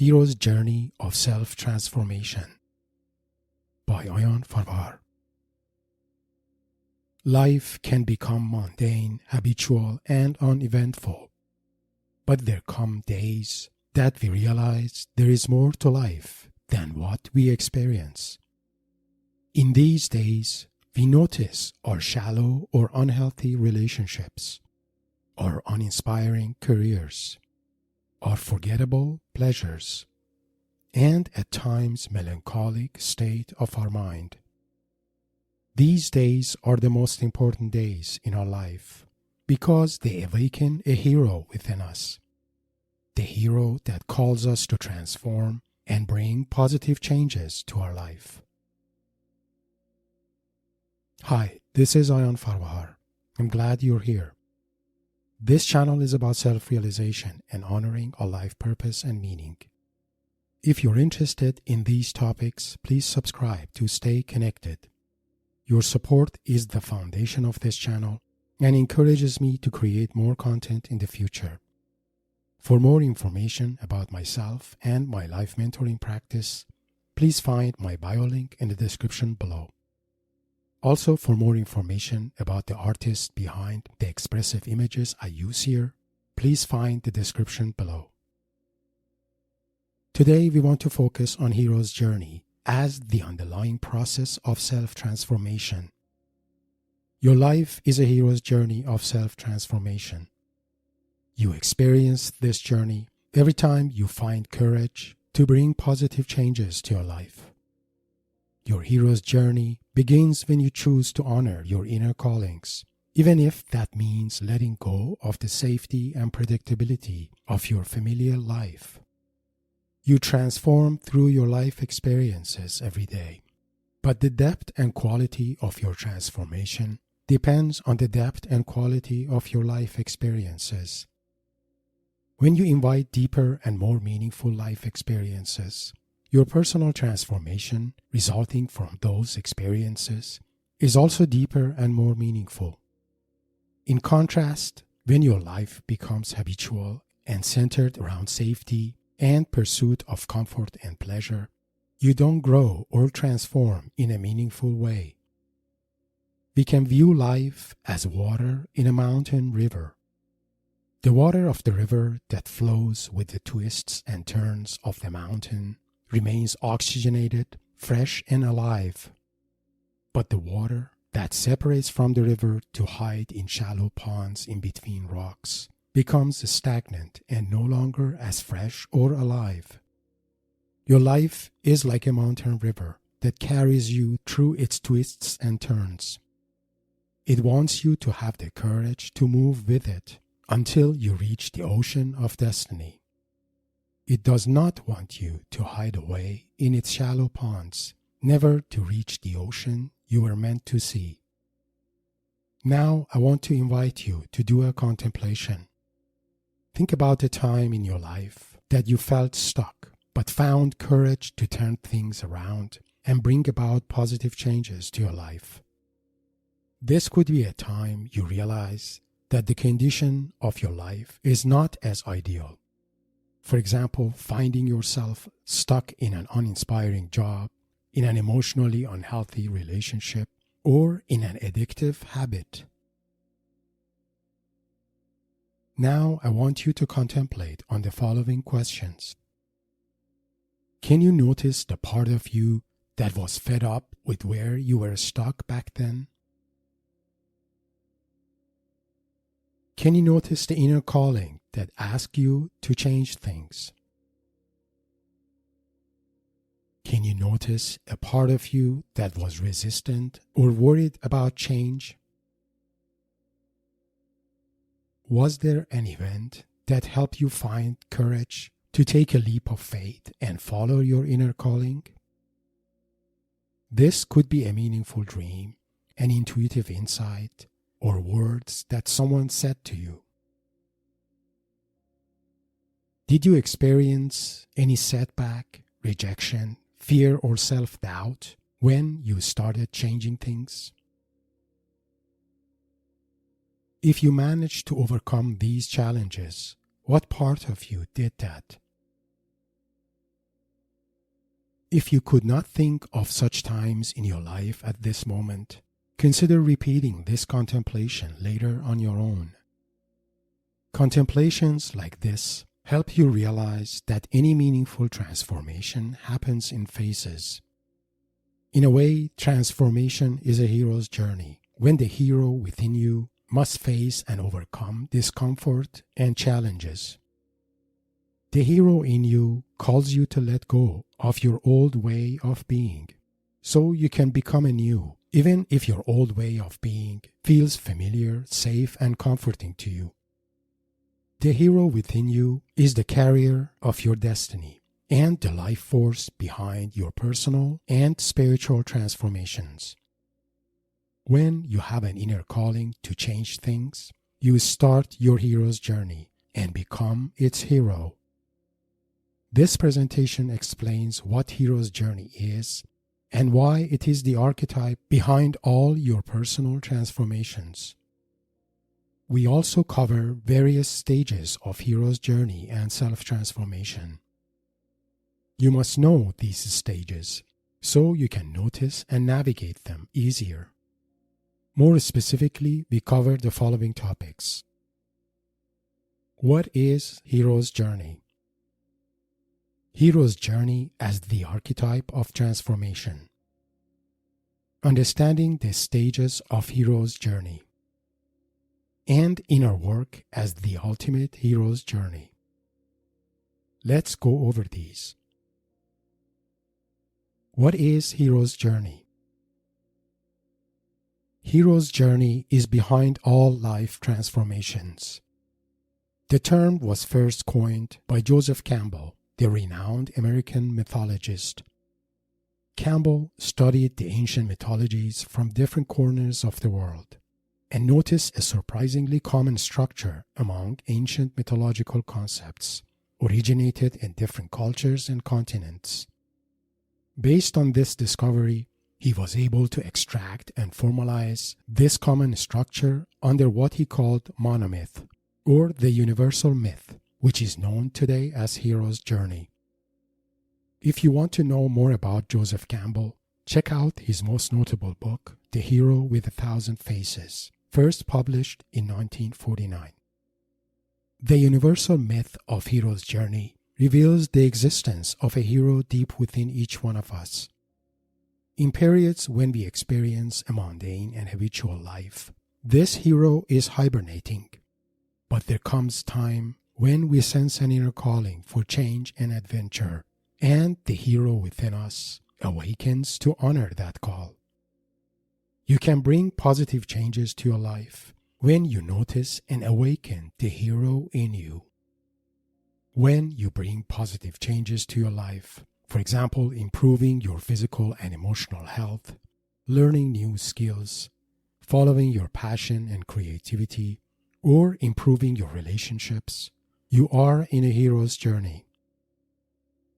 Hero's Journey of Self-Transformation by Aion Farvahar. Life can become mundane, habitual, and uneventful. But there come days that we realize there is more to life than what we experience. In these days, we notice our shallow or unhealthy relationships, our uninspiring careers, our forgettable pleasures, and at times melancholic state of our mind. These days are the most important days in our life because they awaken a hero within us, the hero that calls us to transform and bring positive changes to our life. Hi, this is Aion Farvahar. I'm glad you're here. This channel is about self-realization and honoring our life purpose and meaning. If you're interested in these topics, please subscribe to stay connected. Your support is the foundation of this channel and encourages me to create more content in the future. For more information about myself and my life mentoring practice, please find my bio link in the description below. Also, for more information about the artist behind the expressive images I use here, please find the description below. Today, we want to focus on Hero's Journey as the underlying process of self-transformation. Your life is a hero's journey of self-transformation. You experience this journey every time you find courage to bring positive changes to your life. Your hero's journey begins when you choose to honor your inner callings, even if that means letting go of the safety and predictability of your familiar life. You transform through your life experiences every day, but the depth and quality of your transformation depends on the depth and quality of your life experiences. When you invite deeper and more meaningful life experiences, your personal transformation resulting from those experiences is also deeper and more meaningful. In contrast, when your life becomes habitual and centered around safety and pursuit of comfort and pleasure, you don't grow or transform in a meaningful way. We can view life as water in a mountain river. The water of the river that flows with the twists and turns of the mountain remains oxygenated, fresh, and alive. But the water that separates from the river to hide in shallow ponds in between rocks becomes stagnant and no longer as fresh or alive. Your life is like a mountain river that carries you through its twists and turns. It wants you to have the courage to move with it until you reach the ocean of destiny. It does not want you to hide away in its shallow ponds, never to reach the ocean you were meant to see. Now I want to invite you to do a contemplation. Think about a time in your life that you felt stuck, but found courage to turn things around and bring about positive changes to your life. This could be a time you realize that the condition of your life is not as ideal. For example, finding yourself stuck in an uninspiring job, in an emotionally unhealthy relationship, or in an addictive habit. Now I want you to contemplate on the following questions. Can you notice the part of you that was fed up with where you were stuck back then? Can you notice the inner calling that asks you to change things? Can you notice a part of you that was resistant or worried about change? Was there an event that helped you find courage to take a leap of faith and follow your inner calling? This could be a meaningful dream, an intuitive insight, or words that someone said to you. Did you experience any setback, rejection, fear, or self-doubt when you started changing things? If you managed to overcome these challenges, what part of you did that? If you could not think of such times in your life at this moment, consider repeating this contemplation later on your own. Contemplations like this help you realize that any meaningful transformation happens in phases. In a way, transformation is a hero's journey, when the hero within you must face and overcome discomfort and challenges. The hero in you calls you to let go of your old way of being, so you can become a new, even if your old way of being feels familiar, safe, and comforting to you. The hero within you is the carrier of your destiny and the life force behind your personal and spiritual transformations. When you have an inner calling to change things, you start your hero's journey and become its hero. This presentation explains what hero's journey is and why it is the archetype behind all your personal transformations. We also cover various stages of hero's journey and self-transformation. You must know these stages so you can notice and navigate them easier. More specifically, we cover the following topics. What is hero's journey? Hero's journey as the archetype of transformation. Understanding the stages of hero's journey. And inner work as the ultimate hero's journey. Let's go over these. What is hero's journey? Hero's journey is behind all life transformations. The term was first coined by Joseph Campbell, the renowned American mythologist. Campbell studied the ancient mythologies from different corners of the world and noticed a surprisingly common structure among ancient mythological concepts, originated in different cultures and continents. Based on this discovery, he was able to extract and formalize this common structure under what he called monomyth, or the universal myth, which is known today as hero's journey. If you want to know more about Joseph Campbell, check out his most notable book, The Hero with 1,000 Faces, first published in 1949. The universal myth of hero's journey reveals the existence of a hero deep within each one of us. In periods when we experience a mundane and habitual life, this hero is hibernating. But there comes time when we sense an inner calling for change and adventure, and the hero within us awakens to honor that call. You can bring positive changes to your life when you notice and awaken the hero in you. When you bring positive changes to your life, for example, improving your physical and emotional health, learning new skills, following your passion and creativity, or improving your relationships, you are in a hero's journey.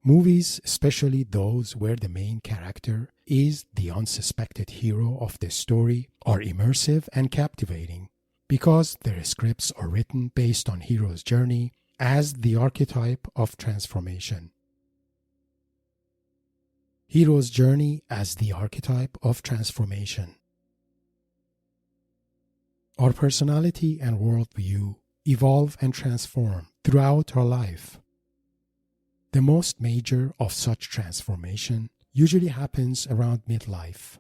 Movies, especially those where the main character is the unsuspected hero of the story, are immersive and captivating because their scripts are written based on hero's journey as the archetype of transformation. Hero's journey as the archetype of transformation. Our personality and worldview evolve and transform throughout our life. The most major of such transformation usually happens around midlife.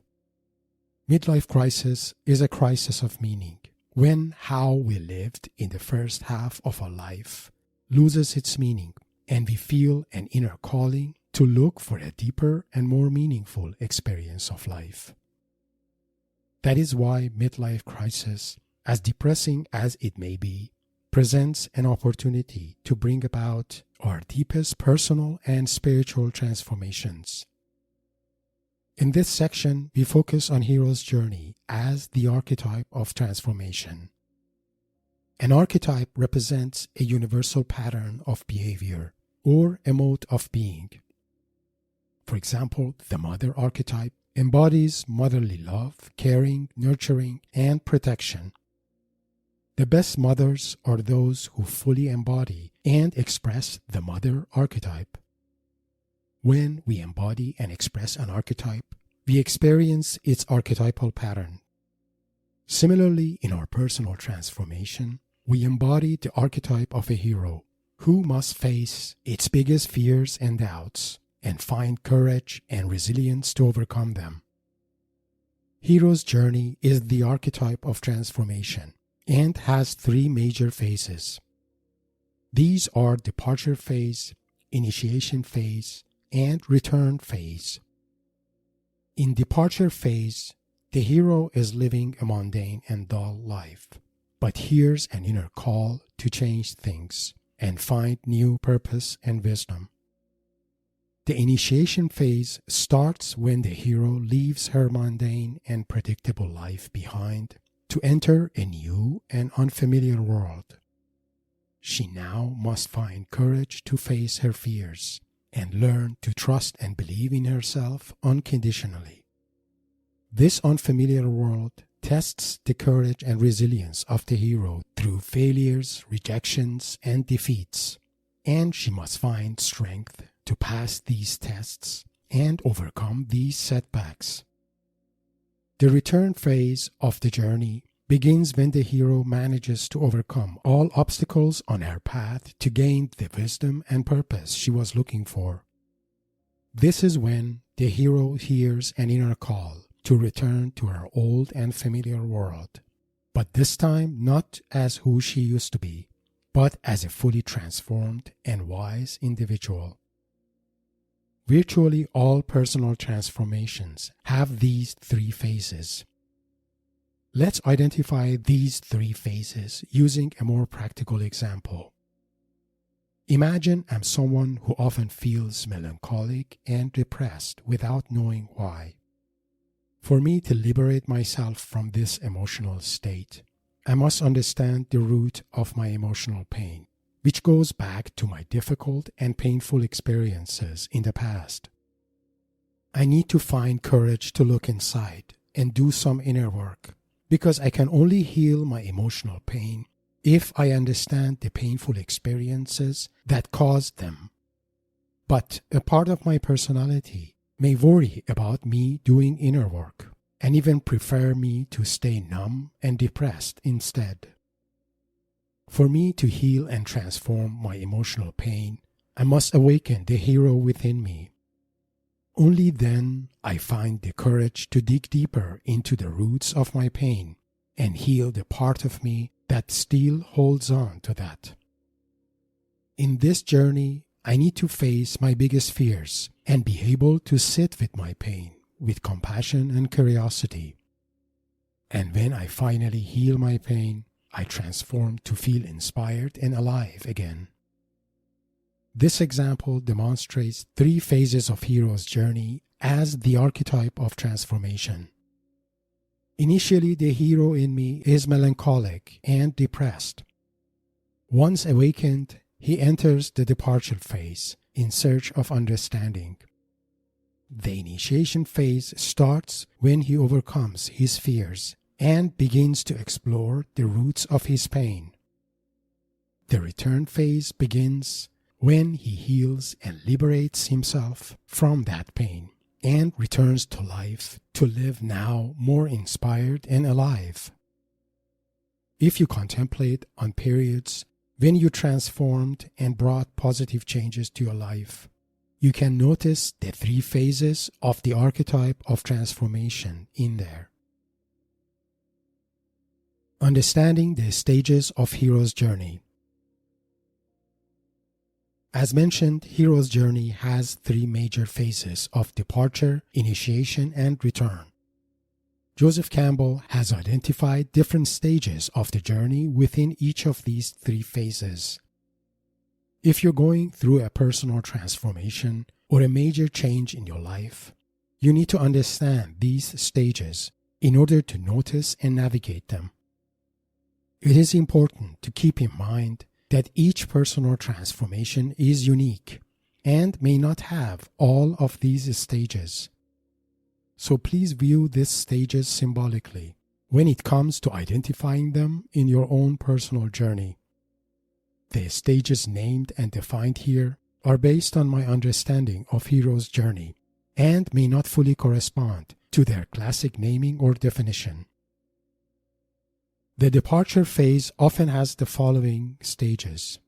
Midlife crisis is a crisis of meaning, when how we lived in the first half of our life loses its meaning and we feel an inner calling to look for a deeper and more meaningful experience of life. That is why midlife crisis, as depressing as it may be, presents an opportunity to bring about our deepest personal and spiritual transformations. In this section, we focus on hero's journey as the archetype of transformation. An archetype represents a universal pattern of behavior or a mode of being. For example, the mother archetype embodies motherly love, caring, nurturing, and protection. The best mothers are those who fully embody and express the mother archetype. When we embody and express an archetype, we experience its archetypal pattern. Similarly, in our personal transformation, we embody the archetype of a hero who must face its biggest fears and doubts and find courage and resilience to overcome them. Hero's journey is the archetype of transformation and has three major phases. These are departure phase, initiation phase, and return phase. In departure phase, the hero is living a mundane and dull life, but hears an inner call to change things and find new purpose and wisdom. The initiation phase starts when the hero leaves her mundane and predictable life behind to enter a new and unfamiliar world. She now must find courage to face her fears and learn to trust and believe in herself unconditionally. This unfamiliar world tests the courage and resilience of the hero through failures, rejections, and defeats, and she must find strength to pass these tests and overcome these setbacks. The return phase of the journey begins when the hero manages to overcome all obstacles on her path to gain the wisdom and purpose she was looking for. This is when the hero hears an inner call to return to her old and familiar world, but this time not as who she used to be, but as a fully transformed and wise individual. Virtually all personal transformations have these three phases. Let's identify these three phases using a more practical example. Imagine I'm someone who often feels melancholic and depressed without knowing why. For me to liberate myself from this emotional state, I must understand the root of my emotional pain, which goes back to my difficult and painful experiences in the past. I need to find courage to look inside and do some inner work, because I can only heal my emotional pain if I understand the painful experiences that caused them. But a part of my personality may worry about me doing inner work and even prefer me to stay numb and depressed instead. For me to heal and transform my emotional pain, I must awaken the hero within me. Only then I find the courage to dig deeper into the roots of my pain and heal the part of me that still holds on to that. In this journey, I need to face my biggest fears and be able to sit with my pain with compassion and curiosity. And when I finally heal my pain, I transform to feel inspired and alive again. This example demonstrates three phases of hero's journey as the archetype of transformation. Initially, the hero in me is melancholic and depressed. Once awakened, he enters the departure phase in search of understanding. The initiation phase starts when he overcomes his fears and begins to explore the roots of his pain. The return phase begins when he heals and liberates himself from that pain and returns to life to live now more inspired and alive. If you contemplate on periods when you transformed and brought positive changes to your life, you can notice the three phases of the archetype of transformation in there. Understanding the stages of hero's journey. As mentioned, hero's journey has three major phases of departure, initiation, and return. Joseph Campbell has identified different stages of the journey within each of these three phases. If you're going through a personal transformation or a major change in your life, you need to understand these stages in order to notice and navigate them. It is important to keep in mind that each personal transformation is unique and may not have all of these stages. So please view these stages symbolically when it comes to identifying them in your own personal journey. The stages named and defined here are based on my understanding of hero's journey and may not fully correspond to their classic naming or definition. The departure phase often has the following stages: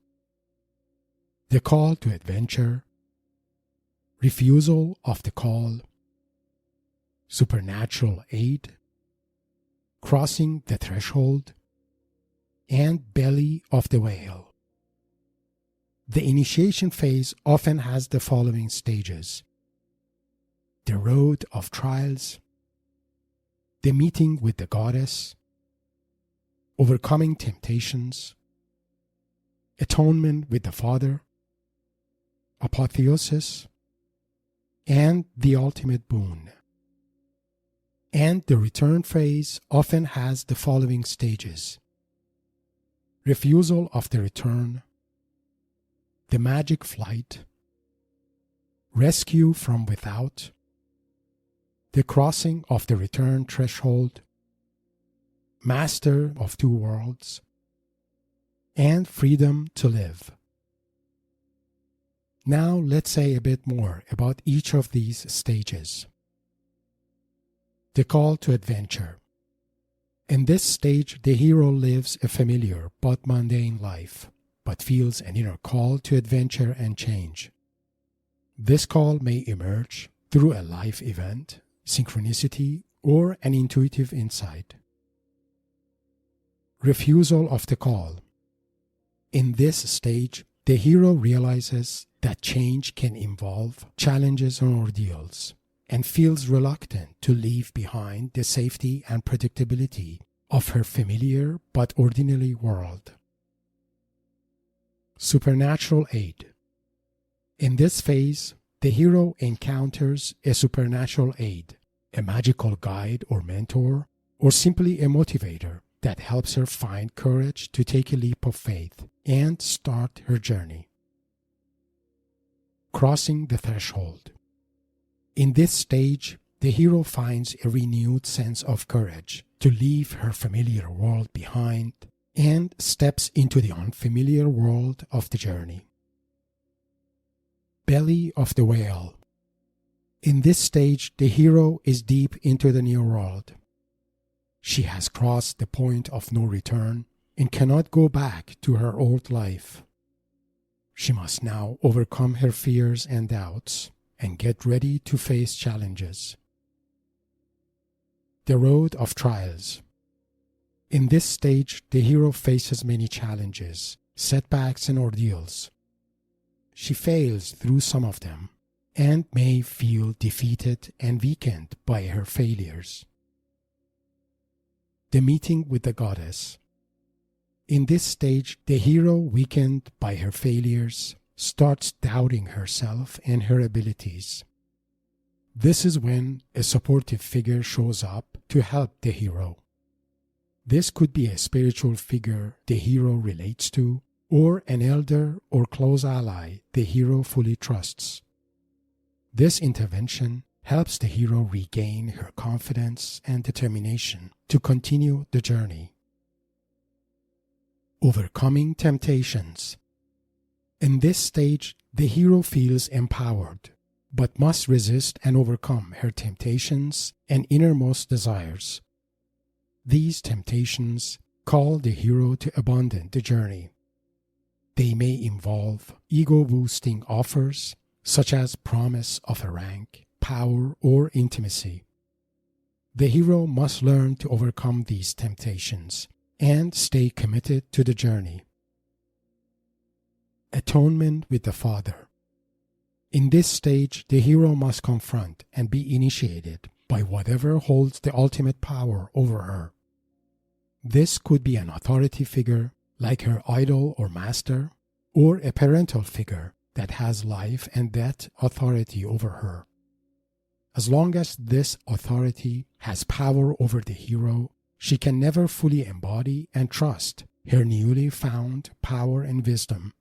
the call to adventure, refusal of the call, supernatural aid, crossing the threshold, and belly of the whale. The initiation phase often has the following stages: the road of trials, the meeting with the goddess, overcoming temptations, atonement with the Father, apotheosis, and the ultimate boon. And the return phase often has the following stages: refusal of the return, the magic flight, rescue from without, the crossing of the return threshold, master of two worlds, and freedom to live. Now let's say a bit more about each of these stages. The call to adventure. In this stage, the hero lives a familiar but mundane life, but feels an inner call to adventure and change. This call may emerge through a life event, synchronicity, or an intuitive insight. Refusal of the call. In this stage, the hero realizes that change can involve challenges and ordeals, and feels reluctant to leave behind the safety and predictability of her familiar but ordinary world. Supernatural aid. In this phase, the hero encounters a supernatural aid, a magical guide or mentor, or simply a motivator that helps her find courage to take a leap of faith and start her journey. Crossing the threshold. In this stage, the hero finds a renewed sense of courage to leave her familiar world behind and steps into the unfamiliar world of the journey. Belly of the whale. In this stage, the hero is deep into the new world. She has crossed the point of no return and cannot go back to her old life. She must now overcome her fears and doubts and get ready to face challenges. The road of trials. In this stage, the hero faces many challenges, setbacks, and ordeals. She fails through some of them and may feel defeated and weakened by her failures. The meeting with the goddess. In this stage, the hero, weakened by her failures, starts doubting herself and her abilities. This is when a supportive figure shows up to help the hero. This could be a spiritual figure the hero relates to, or an elder or close ally the hero fully trusts. This intervention helps the hero regain her confidence and determination to continue the journey. Overcoming temptations. In this stage, the hero feels empowered, but must resist and overcome her temptations and innermost desires. These temptations call the hero to abandon the journey. They may involve ego-boosting offers, such as promise of a rank, power, or intimacy. The hero must learn to overcome these temptations and stay committed to the journey. Atonement with the Father. In this stage, the hero must confront and be initiated by whatever holds the ultimate power over her. This could be an authority figure, like her idol or master, or a parental figure that has life and death authority over her. As long as this authority has power over the hero, she can never fully embody and trust her newly found power and wisdom.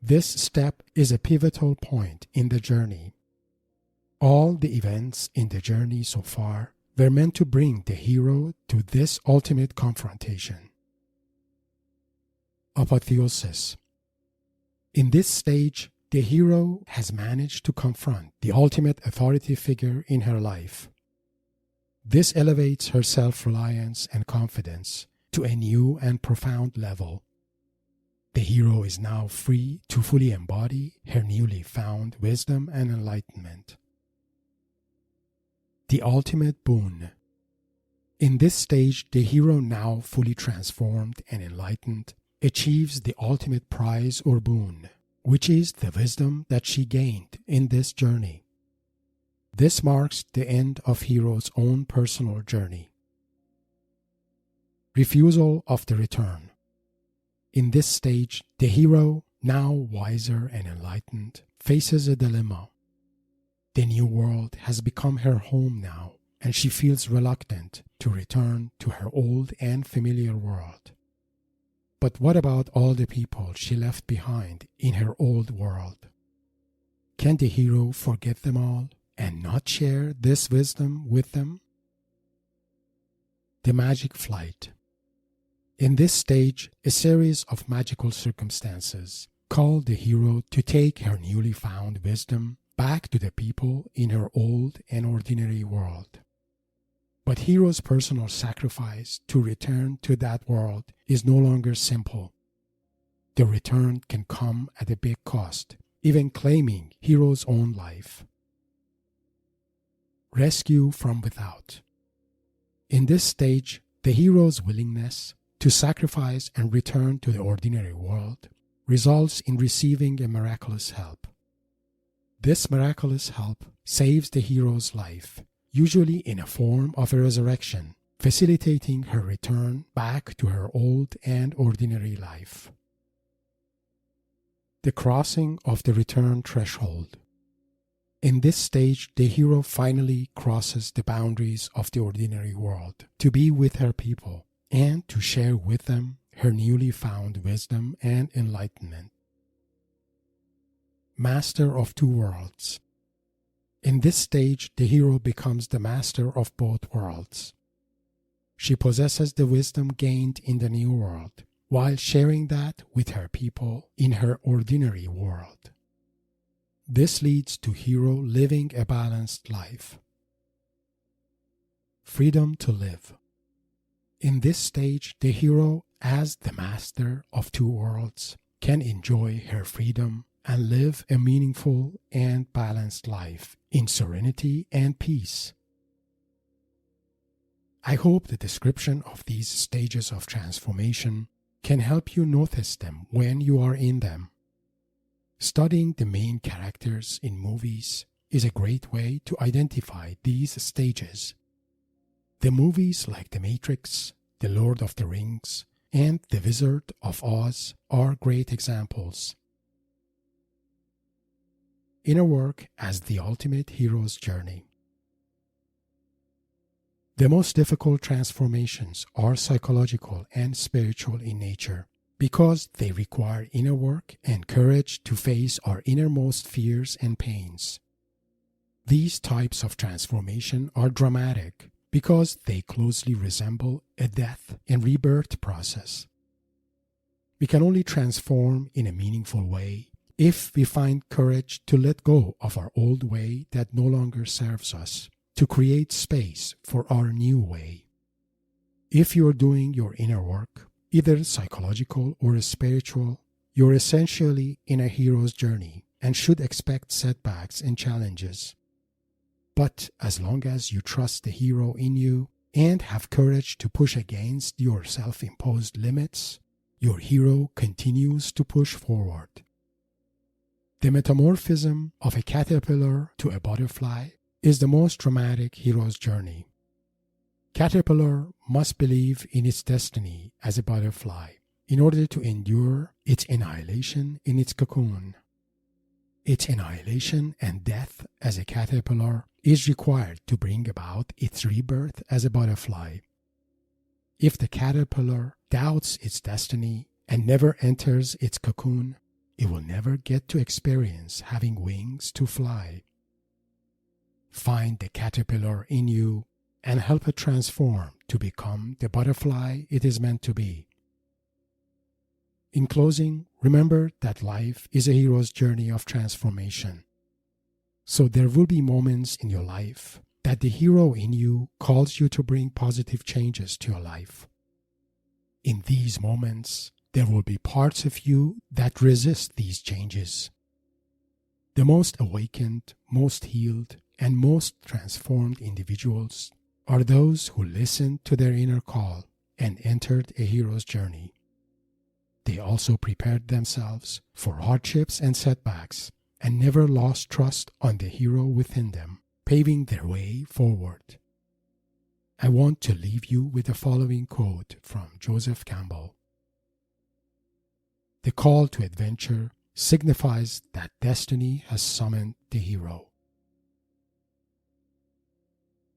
This step is a pivotal point in the journey. All the events in the journey so far were meant to bring the hero to this ultimate confrontation. Apotheosis. In this stage, the hero has managed to confront the ultimate authority figure in her life. This elevates her self-reliance and confidence to a new and profound level. The hero is now free to fully embody her newly found wisdom and enlightenment. The ultimate boon. In this stage, the hero, now fully transformed and enlightened, achieves the ultimate prize or boon, which is the wisdom that she gained in this journey. This marks the end of hero's own personal journey. Refusal of the return. In this stage, the hero, now wiser and enlightened, faces a dilemma. The new world has become her home now, and she feels reluctant to return to her old and familiar world. But what about all the people she left behind in her old world? Can the hero forget them all and not share this wisdom with them? The magic flight. In this stage, a series of magical circumstances call the hero to take her newly found wisdom back to the people in her old and ordinary world. But hero's personal sacrifice to return to that world is no longer simple. The return can come at a big cost, even claiming hero's own life. Rescue from without. In this stage, the hero's willingness to sacrifice and return to the ordinary world results in receiving a miraculous help. This miraculous help saves the hero's life, usually in a form of a resurrection, facilitating her return back to her old and ordinary life. The crossing of the return threshold. In this stage, the hero finally crosses the boundaries of the ordinary world to be with her people and to share with them her newly found wisdom and enlightenment. Master of two worlds. In this stage, the hero becomes the master of both worlds. She possesses the wisdom gained in the new world, while sharing that with her people in her ordinary world. This leads to hero living a balanced life. Freedom to live. In this stage, the hero, as the master of two worlds, can enjoy her freedom and live a meaningful and balanced life in serenity and peace. I hope the description of these stages of transformation can help you notice them when you are in them. Studying the main characters in movies is a great way to identify these stages. The movies like The Matrix, The Lord of the Rings, and The Wizard of Oz are great examples. Inner work as the ultimate hero's journey. The most difficult transformations are psychological and spiritual in nature because they require inner work and courage to face our innermost fears and pains. These types of transformation are dramatic because they closely resemble a death and rebirth process. We can only transform in a meaningful way if we find courage to let go of our old way that no longer serves us, to create space for our new way. If you are doing your inner work, either psychological or spiritual, you're essentially in a hero's journey and should expect setbacks and challenges. But as long as you trust the hero in you and have courage to push against your self-imposed limits, your hero continues to push forward. The metamorphism of a caterpillar to a butterfly is the most dramatic hero's journey. Caterpillar must believe in its destiny as a butterfly in order to endure its annihilation in its cocoon. Its annihilation and death as a caterpillar is required to bring about its rebirth as a butterfly. If the caterpillar doubts its destiny and never enters its cocoon, it will never get to experience having wings to fly. Find the caterpillar in you and help it transform to become the butterfly it is meant to be. In closing, Remember that life is a hero's journey of transformation. So there will be moments in your life that the hero in you calls you to bring positive changes to your life. In these moments, there will be parts of you that resist these changes. The most awakened, most healed, and most transformed individuals are those who listened to their inner call and entered a hero's journey. They also prepared themselves for hardships and setbacks and never lost trust on the hero within them, paving their way forward. I want to leave you with the following quote from Joseph Campbell. The call to adventure signifies that destiny has summoned the hero.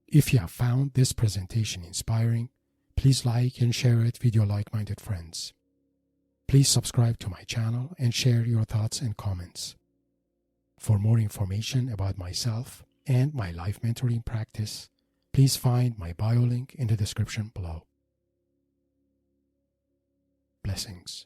If you have found this presentation inspiring, please like and share it with your like-minded friends. Please subscribe to my channel and share your thoughts and comments. For more information about myself and my life mentoring practice, please find my bio link in the description below. Blessings.